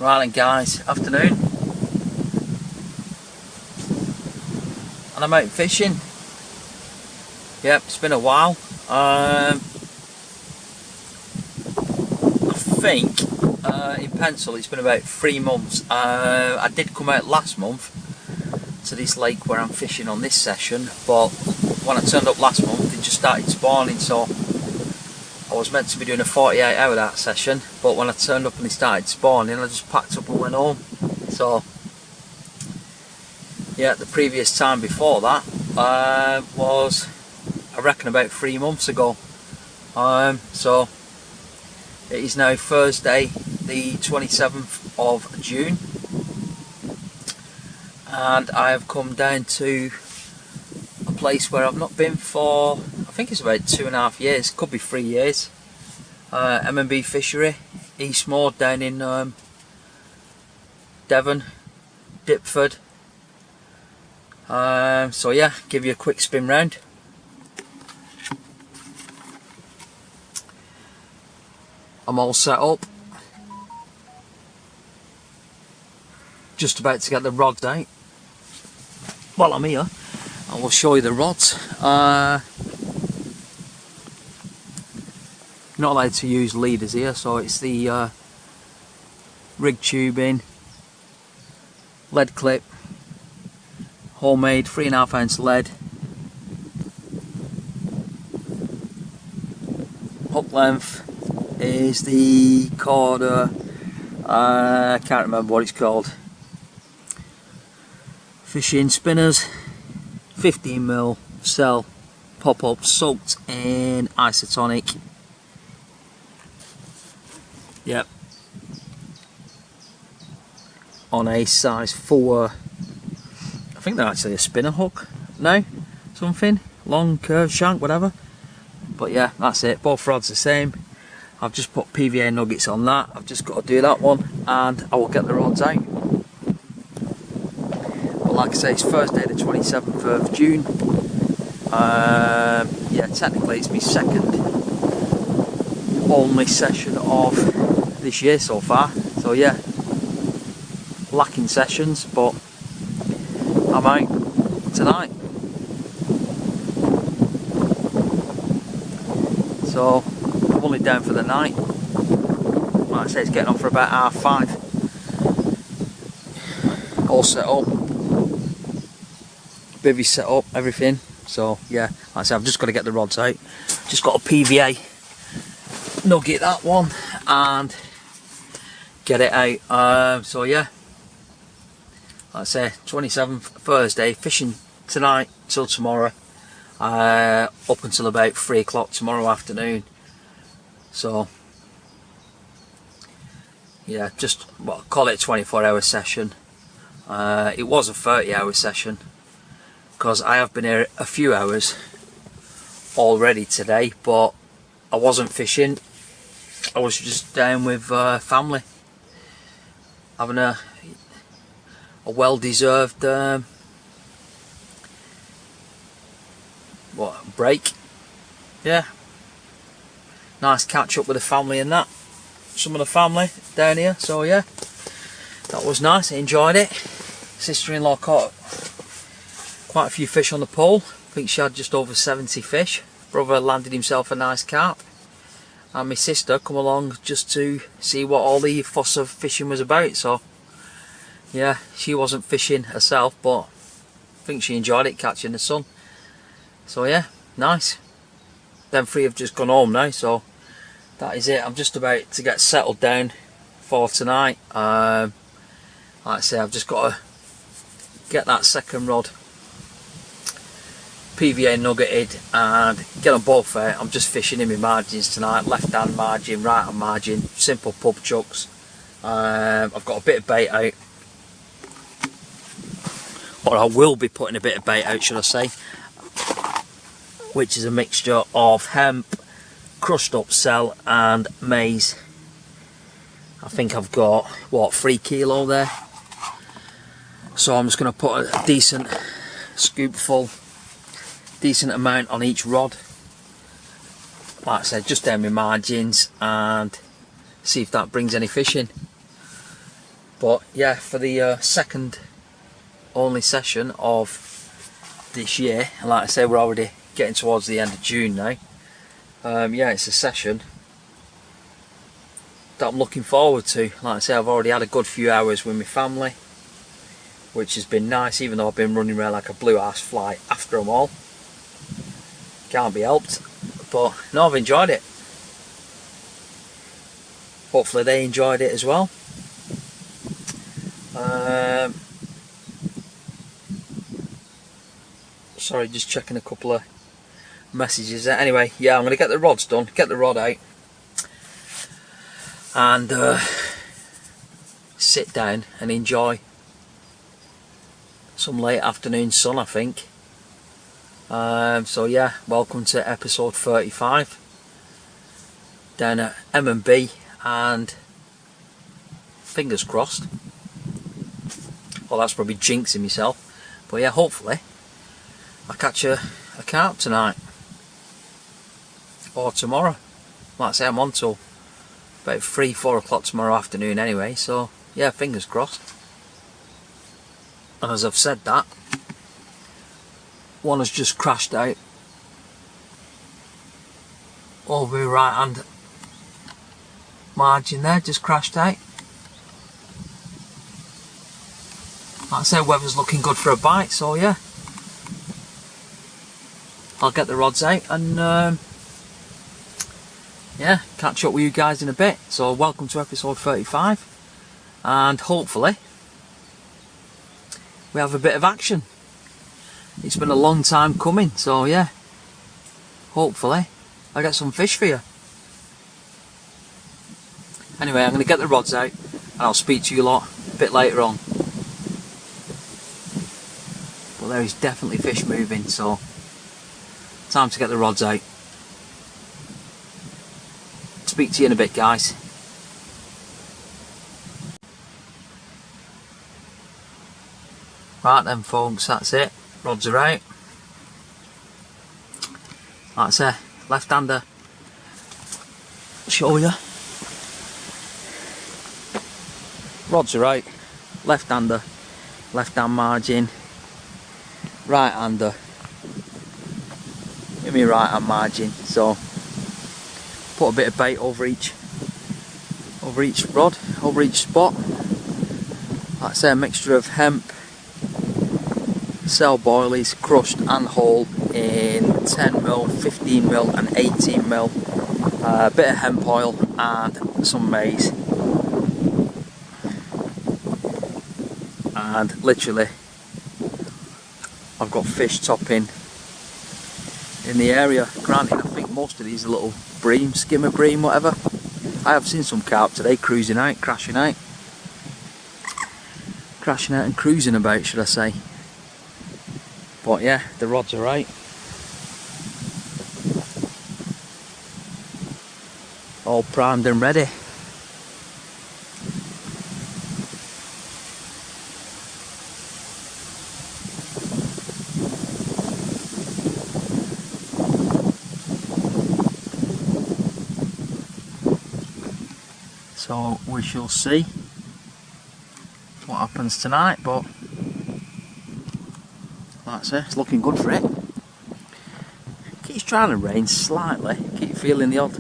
Right then guys, afternoon, and I'm out fishing. Yep, it's been a while. I think in pencil it's been about 3 months. I did come out last month to this lake where I'm fishing on this session, but when I turned up last month it just started spawning, so I was meant to be doing a 48-hour that session, but when I turned up and it started spawning, I just packed up and went home. So yeah, the previous time before that was, I reckon, about 3 months ago. So it is now Thursday the 27th of June, and I have come down to a place where I've not been for, I think it's about 2.5 years, could be 3 years. M&B Fishery, Eastmoor, down in Devon, Dipford. So yeah, give you a quick spin round. I'm all set up, just about to get the rods out. Well, I'm here, I will show you the rods. Not allowed to use leaders here, so it's the rig tubing, lead clip, homemade 3.5 ounce lead, hook length is the Corda, I can't remember what it's called, fishing spinners, 15mm cell pop-up soaked in isotonic. Yep, on a size 4, I think they're actually a spinner hook now, something, long curved shank, whatever. But yeah, that's it, both rods the same. I've just put PVA nuggets on that, I've just got to do that one and I will get the rods out. But like I say, it's Thursday the 27th of June. Yeah, technically it's my second only session of this year so far, so yeah, lacking sessions, but I'm out tonight. So I'm only down for the night. Like I say, it's getting on for about 5:30. All set up, bivvy set up, everything. So yeah, like I say, I've just got to get the rods out. Just got a PVA nugget that one and get it out. So yeah, like I say, 27th Thursday, fishing tonight till tomorrow, up until about 3 o'clock tomorrow afternoon. So yeah, just call it a 24-hour session. It was a 30-hour session because I have been here a few hours already today, but I wasn't fishing. I was just down with family, having a well-deserved break. Yeah, nice catch up with the family and that. Some of the family down here. So yeah, that was nice. I enjoyed it. Sister-in-law caught quite a few fish on the pole. I think she had just over 70 fish. Brother landed himself a nice carp, and my sister come along just to see what all the fuss of fishing was about. So yeah, she wasn't fishing herself, but I think she enjoyed it, catching the sun. So yeah, nice. Them three have just gone home now, so that is it. I'm just about to get settled down for tonight. Like I say, I've just got to get that second rod PVA nuggeted and get them both out. I'm just fishing in my margins tonight, left hand margin, right hand margin, simple pub chucks. I've got a bit of bait out, or I will be putting a bit of bait out, should I say, which is a mixture of hemp, crushed up cell and maize. I think I've got, what, 3 kilo there. So I'm just going to put a decent scoopful, decent amount on each rod. Like I said, just down my margins and see if that brings any fish in. But yeah, for the second only session of this year, and like I say, we're already getting towards the end of June now. Yeah, it's a session that I'm looking forward to. Like I say, I've already had a good few hours with my family, which has been nice, even though I've been running around like a blue ass fly after them all. Can't be helped. But no, I've enjoyed it. Hopefully they enjoyed it as well. Sorry, just checking a couple of messages there. Anyway, yeah, I'm going to get the rods done, get the rod out, and sit down and enjoy some late afternoon sun, I think. So yeah, welcome to episode 35 down at M&B, and fingers crossed. Well, that's probably jinxing myself, but yeah, hopefully I catch a carp tonight or tomorrow. Like I say, I'm on till about 3-4 o'clock tomorrow afternoon anyway, so yeah, fingers crossed. And as I've said that, one has just crashed out over the right hand margin there, just crashed out. Like I say, weather's looking good for a bite, so yeah, I'll get the rods out and yeah, catch up with you guys in a bit. So welcome to episode 35, and hopefully we have a bit of action. It's been a long time coming, so yeah, hopefully I get some fish for you. Anyway, I'm going to get the rods out and I'll speak to you lot a bit later on. But there is definitely fish moving, so time to get the rods out. Speak to you in a bit, guys. Right then, folks, that's it. Rods are out. Like I say, left-hander. Show you. Rods are out. Left-hander, left-hand margin. Right-hander. Give me right-hand margin. So put a bit of bait over each rod, over each spot. Like I say, a mixture of hemp, cell boilies, crushed and whole in 10mm, 15mm and 18mm. A bit of hemp oil and some maize. And literally, I've got fish topping in the area. Granted, I think most of these are little bream, skimmer bream, whatever. I have seen some carp today cruising out, crashing out and cruising about, should I say. But yeah, the rods are right. All primed and ready. So we shall see what happens tonight, but like I say, it's looking good for it. Keeps trying to rain slightly, keep feeling the odd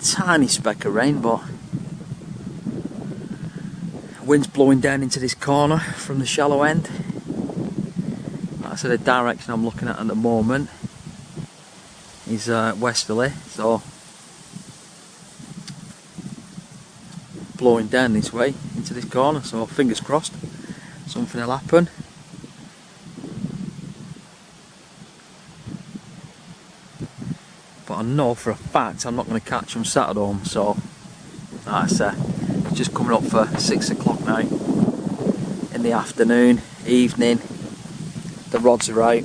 tiny speck of rain, but wind's blowing down into this corner from the shallow end. Like I said, the direction I'm looking at the moment is westerly, so blowing down this way into this corner, so fingers crossed something will happen. But I know for a fact I'm not going to catch them sat at home, so like I say, it's just coming up for 6 o'clock now in the afternoon, evening. The rods are out,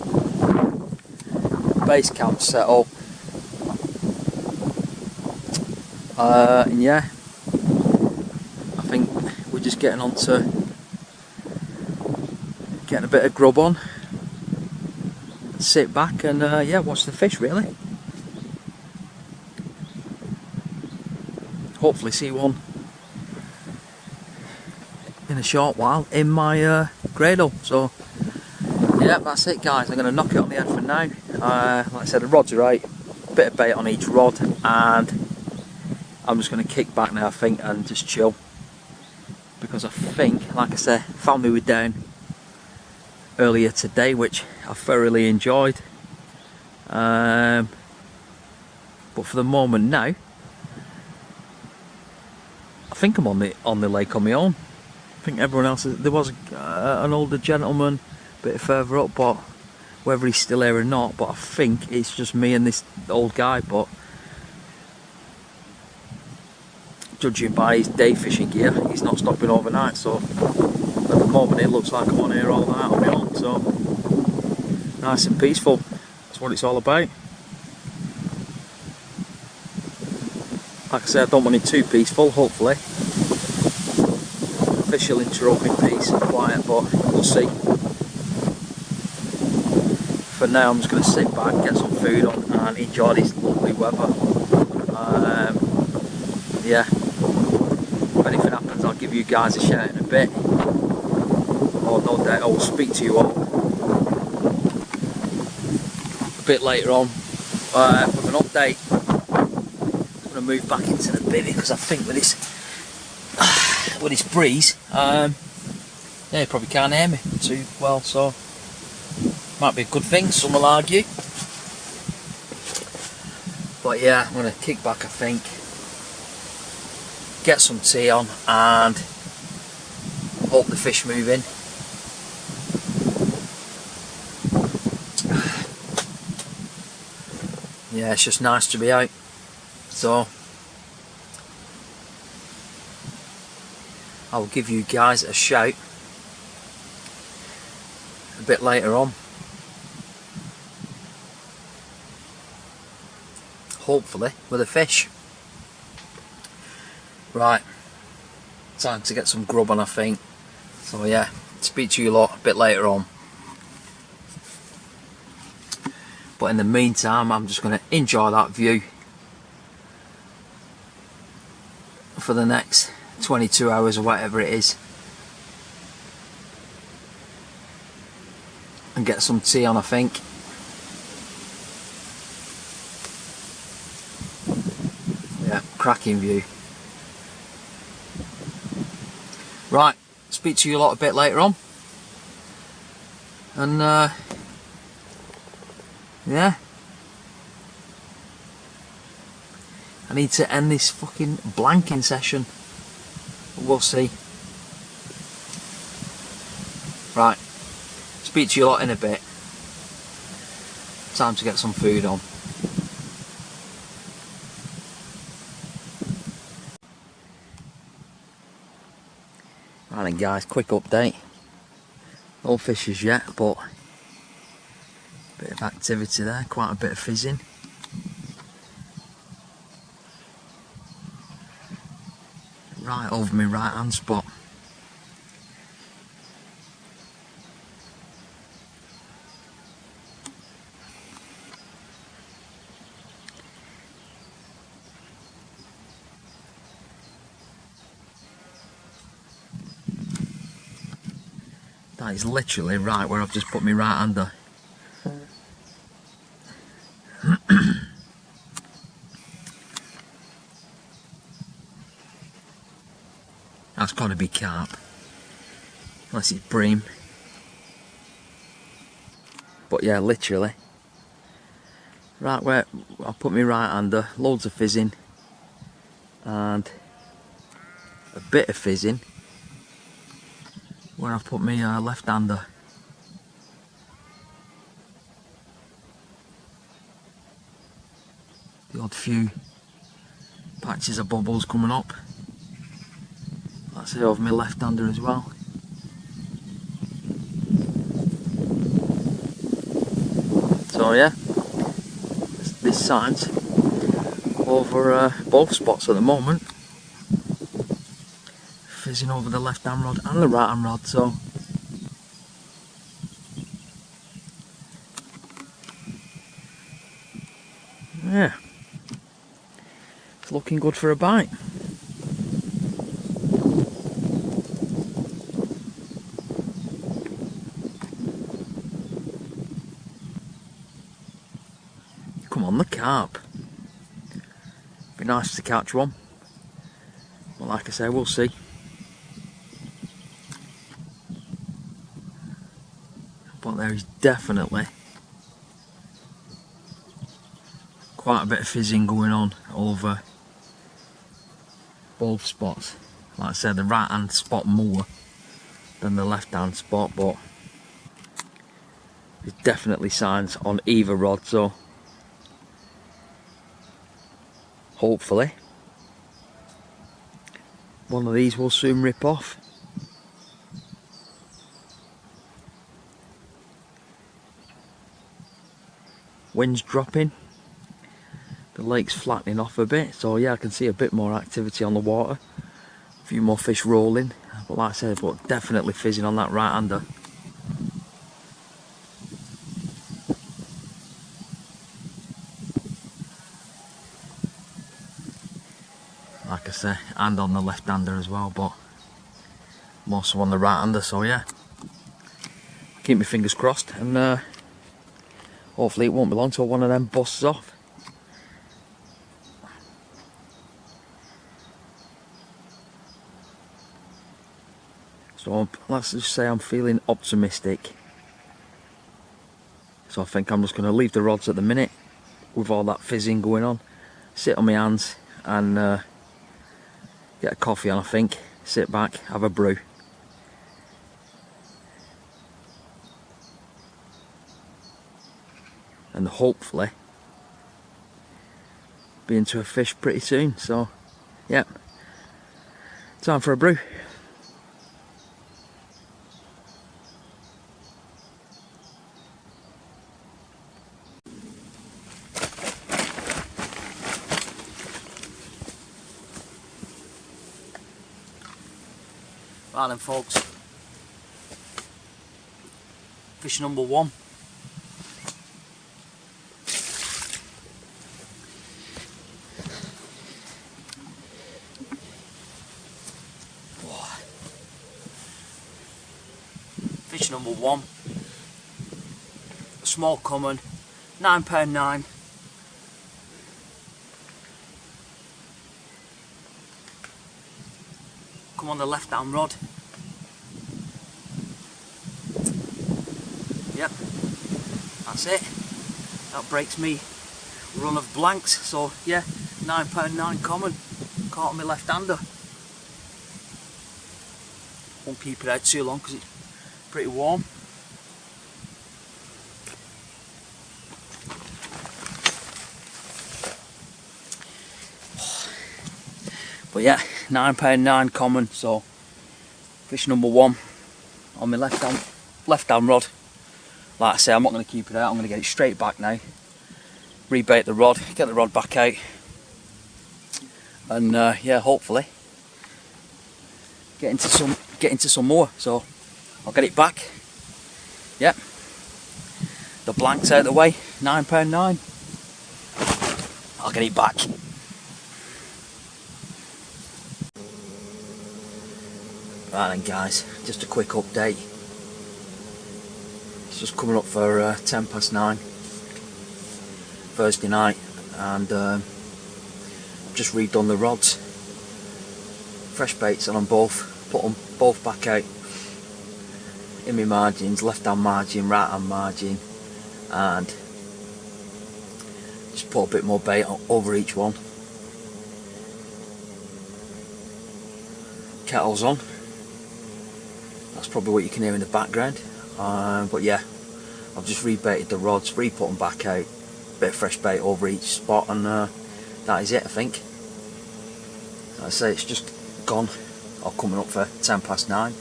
base camp set up, and yeah, I think we're just getting on to getting a bit of grub on, sit back and yeah, watch the fish really. Hopefully see one in a short while in my cradle. So yeah, that's it guys, I'm going to knock it on the head for now. Like I said, the rods are right, bit of bait on each rod, and I'm just going to kick back now I think and just chill, because I think, like I said, family were down earlier today, which I thoroughly enjoyed, but for the moment now I think I'm on the lake on my own. I think everyone else there was an older gentleman a bit further up, but whether he's still here or not, but I think it's just me and this old guy. But judging by his day fishing gear, he's not stopping overnight, so at the moment it looks like I'm on here all night on my own. So nice and peaceful, that's what it's all about. Like I said, I don't want it too peaceful, hopefully. Fish will interrupt me peace and quiet, but we'll see. For now I'm just going to sit back, get some food on and enjoy this lovely weather. Yeah, if anything happens I'll give you guys a shout in a bit, or no doubt I will speak to you all a bit later on with an update. I'm going to move back into the bivvy because I think with this breeze, yeah, you probably can't hear me too well, so might be a good thing, some will argue. But yeah, I'm going to kick back I think, get some tea on and hope the fish move in. Yeah, it's just nice to be out, so I'll give you guys a shout a bit later on, hopefully with a fish. Right, time to get some grub on I think, so yeah, speak to you lot a bit later on. But in the meantime I'm just going to enjoy that view for the next 22 hours or whatever it is, and get some tea on I think. Yeah, cracking view. Right, speak to you a lot a bit later on, and yeah, I need to end this fucking blanking session. We'll see. Right, speak to you a lot in a bit. Time to get some food on. Right then guys, quick update. No fishes yet, but a bit of activity there, quite a bit of fizzing. Right over my right hand spot. That is literally right where I've just put my right hander. That's got to be carp, unless it's bream. But yeah, literally right where I put my right hander, loads of fizzing and a bit of fizzing where I've put my left hander. The odd few patches of bubbles coming up. That's it over my left hander as well. So yeah, this side's over both spots at the moment. Fizzing over the left hand rod and the right hand rod, so yeah, it's looking good for a bite. carp. Be nice to catch one, but like I say, we'll see. But there is definitely quite a bit of fizzing going on over both spots. Like I said, the right hand spot more than the left hand spot, but there's definitely signs on either rod, so hopefully one of these will soon rip off. Wind's dropping, the lake's flattening off a bit, so yeah, I can see a bit more activity on the water, a few more fish rolling, but like I said, but definitely fizzing on that right hander. Like I say, and on the left hander as well, but more so on the right hander, so yeah, keep my fingers crossed, and hopefully it won't be long till one of them busts off. So let's just say I'm feeling optimistic. So I think I'm just going to leave the rods at the minute with all that fizzing going on. Sit on my hands and get a coffee on, I think. Sit back, have a brew. And hopefully be into a fish pretty soon. So, yeah, time for a brew. Right then folks, fish number one. Fish number one, small common, £9.9. Come on the left hand rod. Yep, that's it. That breaks me run of blanks. So yeah, £9.9 common. Caught on my left hander. Won't keep it out too long because it's pretty warm. But yeah, £9.9 common, so fish number one on my left hand rod. Like I say, I'm not going to keep it out, I'm going to get it straight back now. Rebait the rod, get the rod back out, and yeah, hopefully get into some more. So I'll get it back. Yep, the blank's out of the way, £9.9. I'll get it back. Right then guys, just a quick update. It's just coming up for 9:10 Thursday night, and I've just redone the rods. Fresh baits on them both, put them both back out in my margins, left hand margin, right hand margin, and just put a bit more bait over each one. Kettle's on. That's probably what you can hear in the background, but yeah, I've just rebaited the rods, re-put them back out, bit of fresh bait over each spot, and that is it, I think. Like I say, it's just gone, or coming up for 9:10.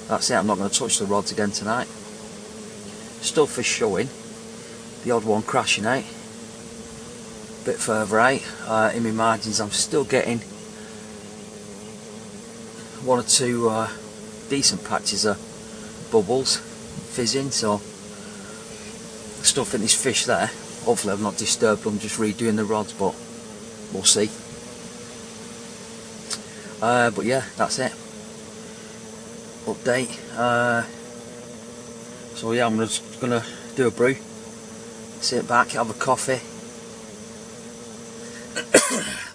That's it, I'm not going to touch the rods again tonight. Still fish showing, the odd one crashing out, a bit further out. In my margins I'm still getting one or two decent patches of bubbles fizzing, so I still think there's fish there. Hopefully I've not disturbed them just redoing the rods, but we'll see. But yeah, that's it. Update. So yeah, I'm just gonna do a brew, sit back, have a coffee,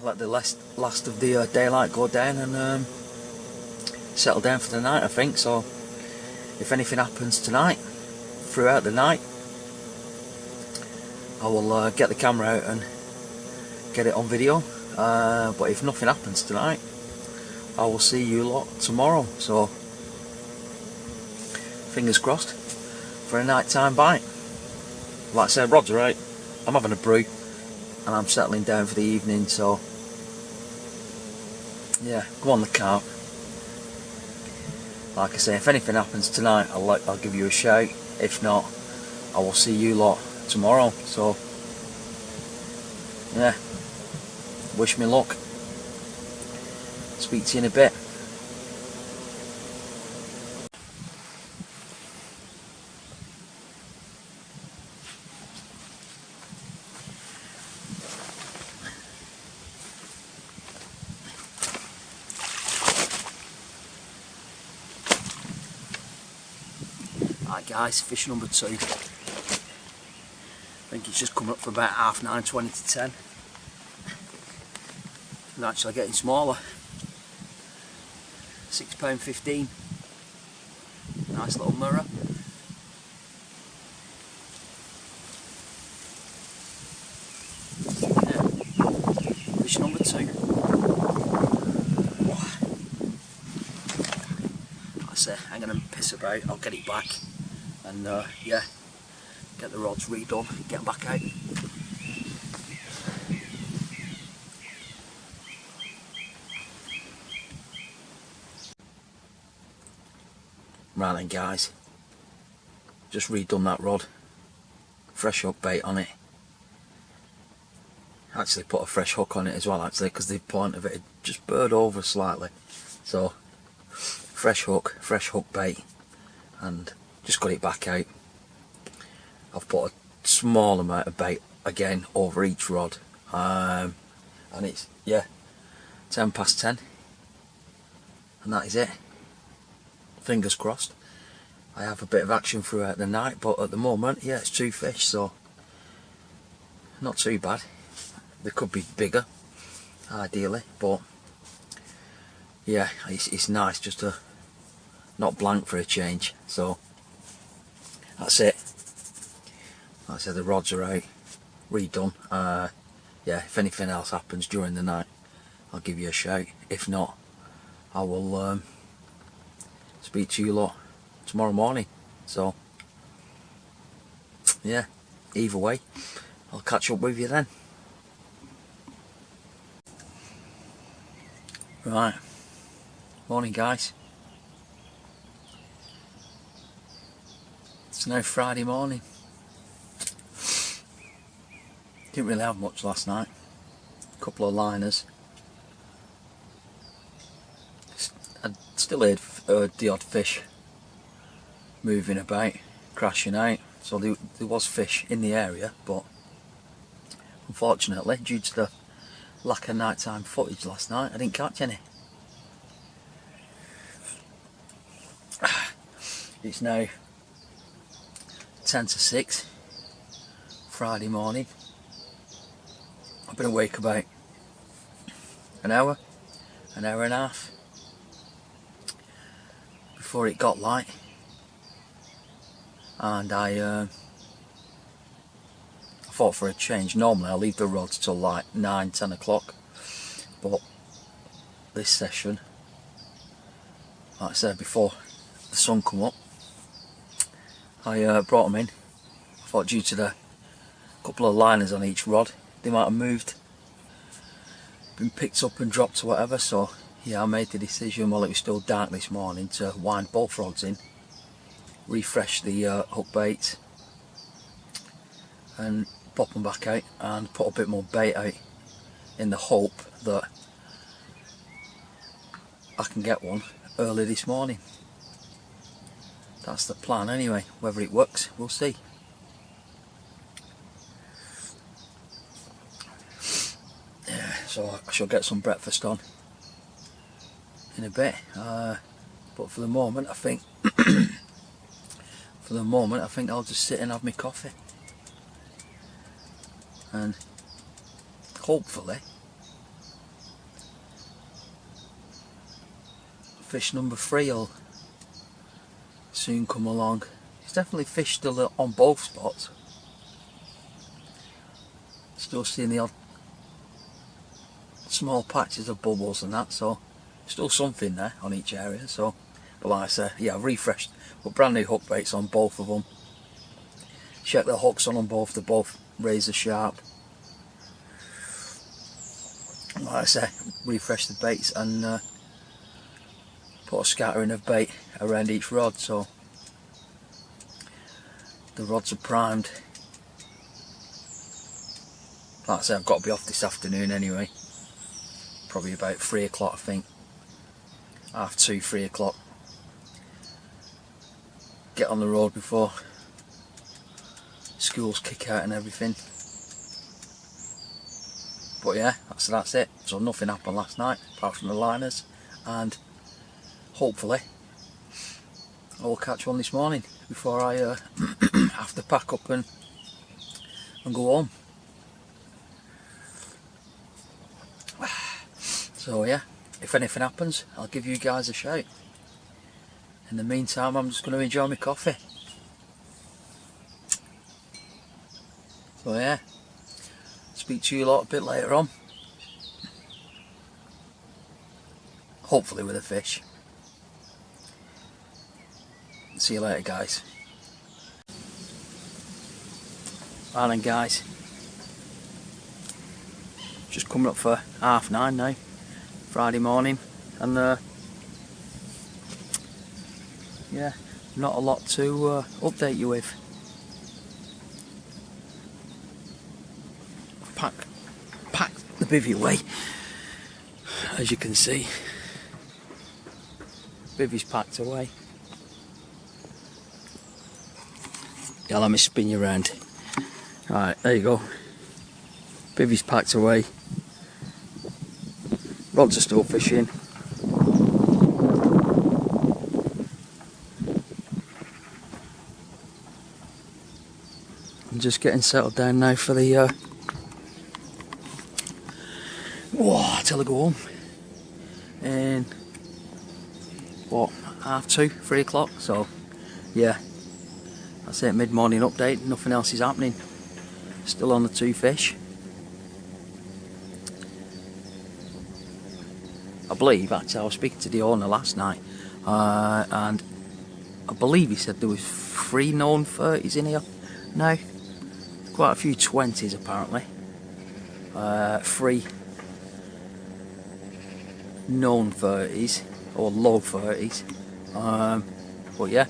let the last of the daylight go down, and settle down for the night, I think. So if anything happens tonight, throughout the night, I will get the camera out and get it on video. But if nothing happens tonight, I will see you lot tomorrow. So fingers crossed for a nighttime bite. Like I said, rods are out, I'm having a brew, and I'm settling down for the evening. So yeah, go on the carp. Like I say, if anything happens tonight, I'll give you a shout. If not, I will see you lot tomorrow. So yeah, wish me luck. Speak to you in a bit. Right guys, fish number 2. I think it's just come up for about 9:30, 20 to 10. It's actually getting smaller. £6.15. Nice little mirror. Yeah. Fish number 2. I say, I'm going to piss about, I'll get it back. And yeah, get the rods redone, get back out. Right then guys, just redone that rod, fresh hook bait on it. Actually put a fresh hook on it as well actually, because the point of it had just burred over slightly. So fresh hook bait, and just got it back out. I've put a small amount of bait again over each rod, and it's, yeah, 10:10, and that is it. Fingers crossed I have a bit of action throughout the night, but at the moment, yeah, it's 2 fish, so not too bad. They could be bigger ideally, but yeah, it's nice just to not blank for a change. So that's it. Like I said, the rods are out, redone. Yeah, if anything else happens during the night, I'll give you a shout. If not, I will speak to you lot tomorrow morning. So yeah, either way, I'll catch up with you then. Right, morning guys. It's now Friday morning. Didn't really have much last night. A couple of liners. I still heard the odd fish moving about, crashing out. So there was fish in the area, but unfortunately, due to the lack of nighttime footage last night, I didn't catch any. It's now 10 to 6, Friday morning. I've been awake about an hour and a half before it got light, and I thought for a change, normally I leave the rods till like 9-10 o'clock, but this session, like I said, before the sun come up, I brought them in. I thought due to the couple of liners on each rod, they might have moved, been picked up and dropped or whatever. So yeah, I made the decision while it was still dark this morning to wind both rods in, refresh the hook bait, and pop them back out, and put a bit more bait out in the hope that I can get one early this morning. That's the plan anyway. Whether it works, we'll see. Yeah, so I shall get some breakfast on in a bit, but for the moment I think I'll just sit and have my coffee. and hopefully fish number 3 will soon come along. It's definitely fish still on both spots. Still seeing the odd small patches of bubbles and that, so still something there on each area. So, but like I say, yeah, I've refreshed, put brand new hook baits on both of them. Check the hooks on them both, they're both razor sharp. Like I say, refresh the baits and put a scattering of bait around each rod, so the rods are primed. Like I say, I've got to be off this afternoon anyway, probably about 3 o'clock I think, 2:30, 3 o'clock. Get on the road before schools kick out and everything. But yeah, that's it. So nothing happened last night apart from the liners, and hopefully I will catch one this morning before I have to pack up and go home. So yeah, if anything happens, I'll give you guys a shout. In the meantime, I'm just going to enjoy my coffee. So yeah, speak to you a lot a bit later on. Hopefully with a fish. See you later, guys. Right then, guys. Just coming up for 9:30 now, Friday morning, and yeah, not a lot to update you with. Packed the bivvy away, as you can see. Bivvy's packed away. Yeah, let me spin you around. Right, there you go. Bivvy's packed away. Rods are still fishing. I'm just getting settled down now for the till I go home. And what, 2:30, 3 o'clock? So yeah, that's it, mid-morning update. Nothing else is happening. Still on the 2 fish. I believe, actually, I was speaking to the owner last night, and I believe he said there was 3 known 30s in here now. Quite a few 20s apparently. 3 known 30s, or low 30s. But yeah, I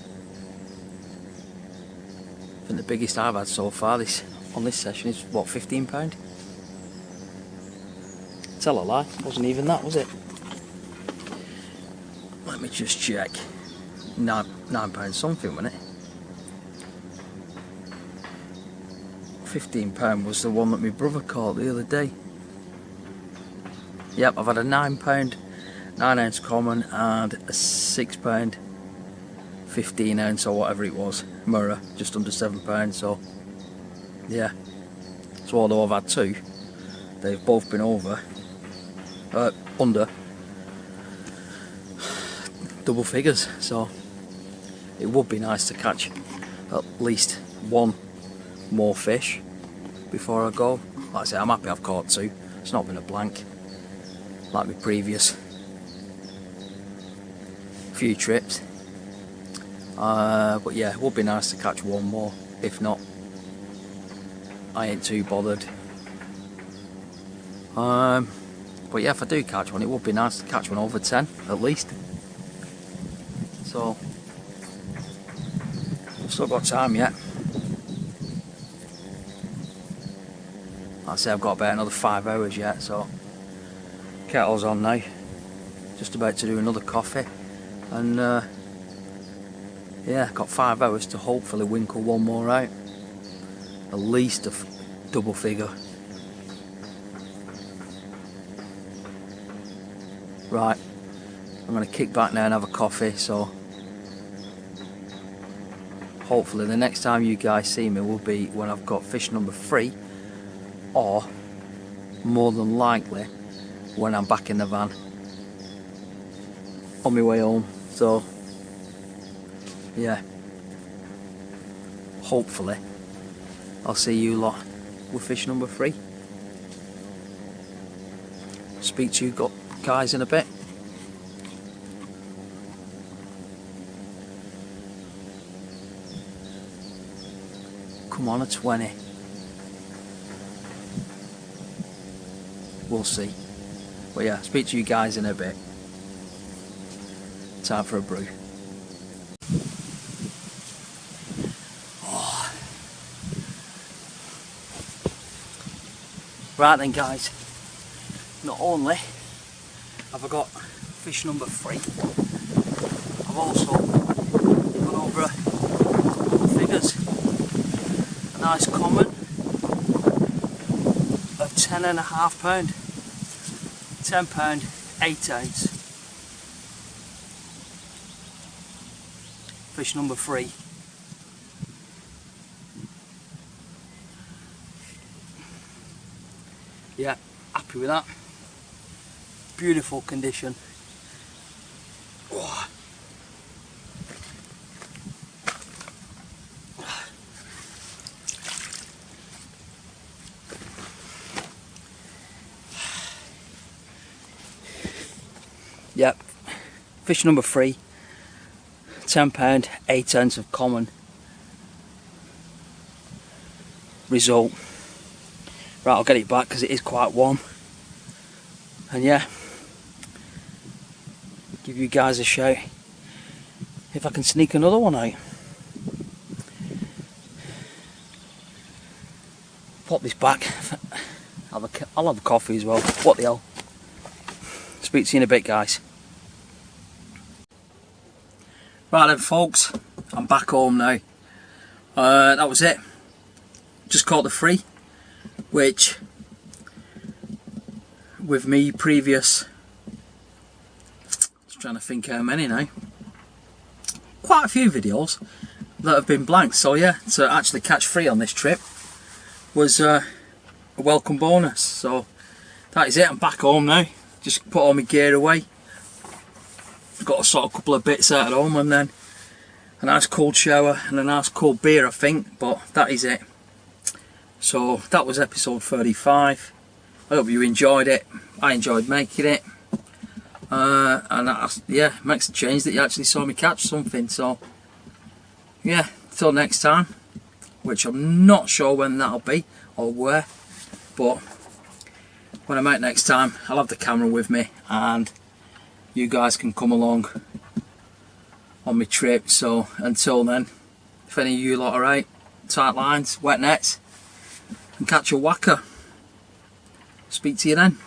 think the biggest I've had so far on this session is what, £15? Tell a lie, wasn't even that, was it? Let me just check. £9 something, wasn't it? £15 was the one that my brother caught the other day. Yep, I've had a £9 9-ounce common and a £6 15-ounce or whatever it was mirror, just under £7. So yeah, so although I've had 2, they've both been under double figures. So it would be nice to catch at least 1 more fish before I go. Like I say, I'm happy I've caught 2. It's not been a blank like my previous few trips. But yeah, it would be nice to catch 1 more. If not, I ain't too bothered. But yeah, if I do catch one, it would be nice to catch one over 10 at least. So I've still got time yet. Like I say, I've got about another 5 hours yet, so kettle's on now. Just about to do another coffee, and yeah, got 5 hours to hopefully winkle 1 more out. At least a double figure. Right, I'm going to kick back now and have a coffee, so hopefully the next time you guys see me will be when I've got fish number 3 or more than likely when I'm back in the van on my way home. So yeah, hopefully I'll see you lot with fish number 3. Speak to you guys in a bit. Come on, a 20. We'll see. But yeah, speak to you guys in a bit. Time for a brew. Oh. Right then guys, not only have I got fish number 3, I've also gone over figures. A nice common of 10.5 pound, £10, 8 ounce. Fish number 3. Yeah, happy with that. Beautiful condition. Oh. Yep, fish number 3, £10, 8 ounce of common. Result. Right, I'll get it back because it is quite warm. And yeah, give you guys a shout if I can sneak another one out. Pop this back. I'll have a coffee as well. What the hell? Speak to you in a bit, guys. Right then folks, I'm back home now. That was it. Just caught the 3, which with me previous, just trying to think how many now, quite a few videos that have been blank. So yeah, to actually catch 3 on this trip was a welcome bonus. So that is it, I'm back home now. Just put all my gear away. Got to sort a couple of bits out at home, and then a nice cold shower and a nice cold beer, I think. But that is it. So that was episode 35. I hope you enjoyed it. I enjoyed making it. And yeah, it makes a change that you actually saw me catch something. So yeah, till next time, which I'm not sure when that'll be or where, but when I'm out next time, I'll have the camera with me and you guys can come along on my trip. So until then, if any of you lot are out, tight lines, wet nets, and catch a whacker, speak to you then.